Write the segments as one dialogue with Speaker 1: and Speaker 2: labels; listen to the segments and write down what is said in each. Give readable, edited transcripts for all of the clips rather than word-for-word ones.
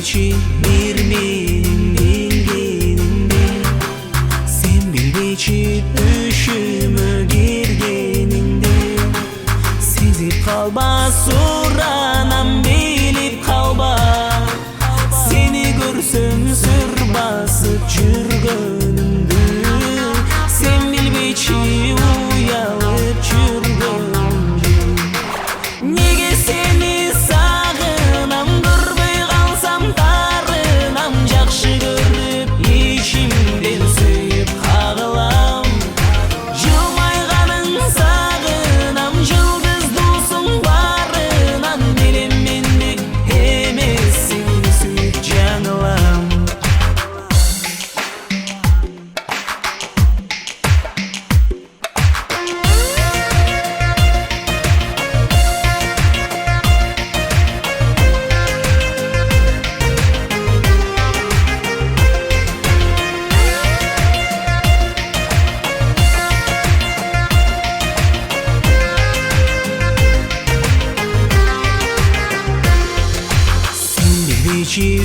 Speaker 1: bilbeyçi bir menin bilgenimde, sen bilbeyçi düşümü girgenimde, sezip kalba soranam bilip kalba, seni görsem sır basıp жүргөнүмдү, sen bilbeyçi uyalıp жүргөнүмdү. Nege seni sağınam, görmey kalsam tarınam, jakşı görüp içimden söyüp kağılam. Жылмайганын сагынам, жылдыз досуң барынан, билем мендик эмессиң, сүйүп жаңылам.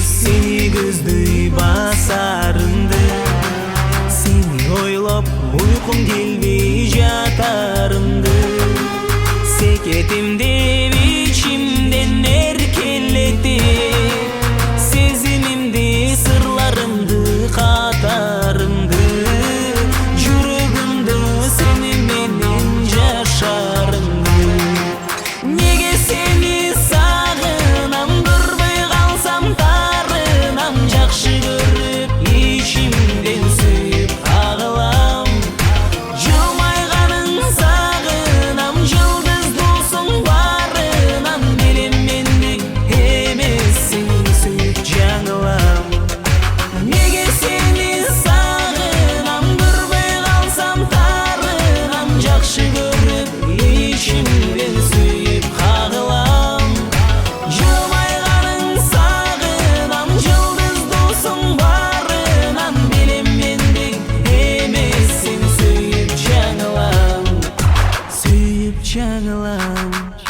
Speaker 1: Seni gözдөй басарымды, seni ойлоп uykum келбей жатарымды, секетимди içimden erкелетип, сезимимди сырларымды катарымды, жүрөгүмдө сени менен жашарымды. Неге сени сагынам, көрбөй калсам тарынам, жакшы көрүп ичимден сүйүп кагылам. Жылмайганын сагынам, жылдыз досуң барынан, билем мендик эмессиң, сүйүп жаңылам. Неге сени сагынам, көрбөй калсам тарынам, жакшы көрүп ичимден сүйүп кагылам. Жылмайганын сагынам, жылдыз досуң барынан, билем мендик эмессиң, сүйүп жаңылам, сүйүп жаңылам.